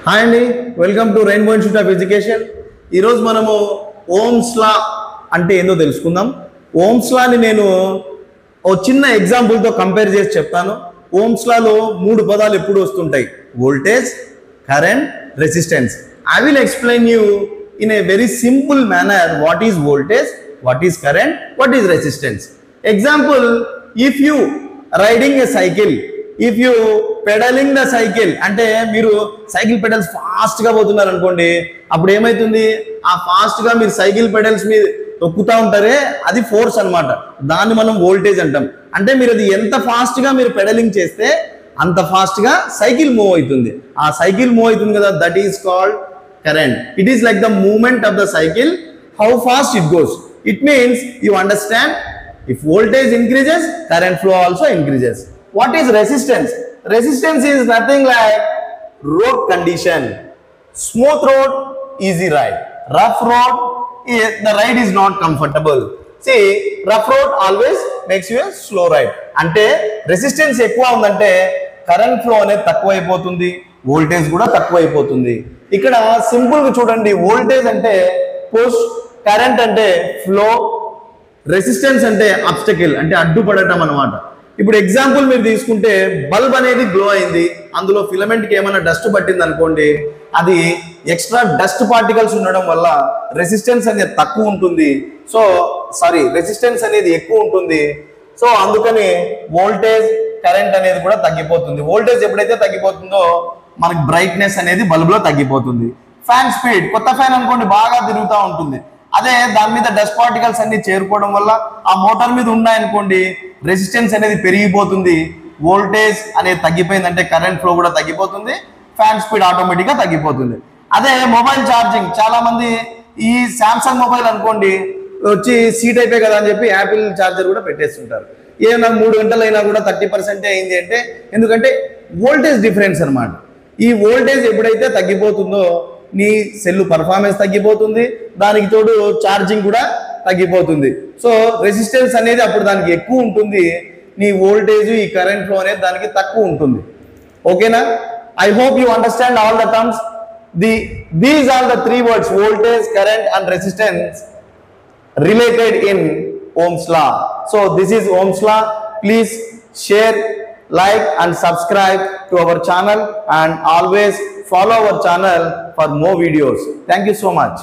Hi అండి, welcome to rainbow institute of education. ఈరోజు మనము ఓమ్స్ లా అంటే ఏందో తెలుసుకుందాం. ఓమ్స్ లాని నేను ఓ చిన్న ఎగ్జాంపుల్తో కంపేర్ చేసి చెప్తాను. ఓమ్స్ లాలో 3 పదాలు ఎప్పుడు వస్తుంటాయి: voltage, current, resistance. I will explain you in a very simple manner what is voltage, what is current, what is resistance. Example, if you riding A cycle, if you peddling the cycle అంటే మీరు cycle pedals fast గా పోతున్నారు అనుకోండి, అప్పుడు ఏమైతుంది, ఆ fast గా మీరు సైకిల్ పెడల్స్ మీద తొక్కుతా ఉంటారే అది ఫోర్స్ అన్నమాట. దాన్ని మనం వోల్టేజ్ అంటాం. అంటే మీరు అది ఎంత ఫాస్ట్ గా మీరు పెడలింగ్ చేస్తే అంత ఫాస్ట్ గా సైకిల్ మూవ్ అవుతుంది. ఆ సైకిల్ మూవ్ అవుతుంది కదా, that is called current. It is like the movement of the cycle, how fast it goes. It means you understand, if voltage increases, current flow also increases. What is resistance? Resistance is nothing like road condition. Smooth road, easy ride. Rough road, the ride is not comfortable. See, rough road always makes you a slow ride. అంటే resistance ఎక్కువ ఉందంటే current flow అనేది తక్కువ అయిపోతుంది, voltage కూడా తక్కువ అయిపోతుంది. ఇక్కడ సింపుల్ గా చూడండి, వోల్టేజ్ అంటే పుష్, కరెంట్ అంటే ఫ్లో, రెసిస్టెన్స్ అంటే అబ్స్టకిల్ అంటే అడ్డుపడటం అన్నమాట. ఇప్పుడు ఎగ్జాంపుల్ మీరు తీసుకుంటే, బల్బ్ అనేది గ్లో అయింది, అందులో ఫిలమెంట్కి ఏమైనా డస్ట్ పట్టింది అనుకోండి, అది ఎక్స్ట్రా డస్ట్ పార్టికల్స్ ఉండడం వల్ల రెసిస్టెన్స్ అనేది తక్కువ ఉంటుంది. రెసిస్టెన్స్ అనేది ఎక్కువ ఉంటుంది. సో అందుకని వోల్టేజ్, కరెంట్ అనేది కూడా తగ్గిపోతుంది. వోల్టేజ్ ఎప్పుడైతే తగ్గిపోతుందో మనకి బ్రైట్నెస్ అనేది బల్బులో తగ్గిపోతుంది. ఫ్యాన్ స్పీడ్, కొత్త ఫ్యాన్ అనుకోండి బాగా తిరుగుతూ ఉంటుంది, అదే దాని మీద డస్ట్ పార్టికల్స్ అన్ని చేరుకోవడం వల్ల ఆ మోటార్ మీద ఉన్నాయనుకోండి, రెసిస్టెన్స్ అనేది పెరిగిపోతుంది, వోల్టేజ్ అనేది తగ్గిపోయిందంటే కరెంట్ ఫ్లో కూడా తగ్గిపోతుంది, ఫ్యాన్ స్పీడ్ ఆటోమేటిక్గా తగ్గిపోతుంది. అదే మొబైల్ ఛార్జింగ్, చాలా మంది ఈ శాంసంగ్ మొబైల్ అనుకోండి వచ్చి సీట్ అయిపోయి కదా అని చెప్పి యాపిల్ ఛార్జర్ కూడా పెట్టేస్తుంటారు. ఏమన్నా 3 గంటలు అయినా కూడా 30% అయింది అంటే, ఎందుకంటే వోల్టేజ్ డిఫరెన్స్ అనమాట. ఈ వోల్టేజ్ ఎప్పుడైతే తగ్గిపోతుందో నీ సెల్ పర్ఫార్మెన్స్ తగ్గిపోతుంది, దానికి తోడు ఛార్జింగ్ కూడా తగ్గిపోతుంది. సో రెసిస్టెన్స్ అనేది అప్పుడు దానికి ఎక్కువ ఉంటుంది, నీ వోల్టేజ్ ఈ కరెంట్ ఫ్లో అనేది దానికి తక్కువ ఉంటుంది. ఓకేనా? I hope you understand all the terms. These are the 3 words: voltage, current and resistance related in Ohm's law. So this is Ohm's law. Please share, like and subscribe to our channel, and always follow our channel for more videos. Thank you so much.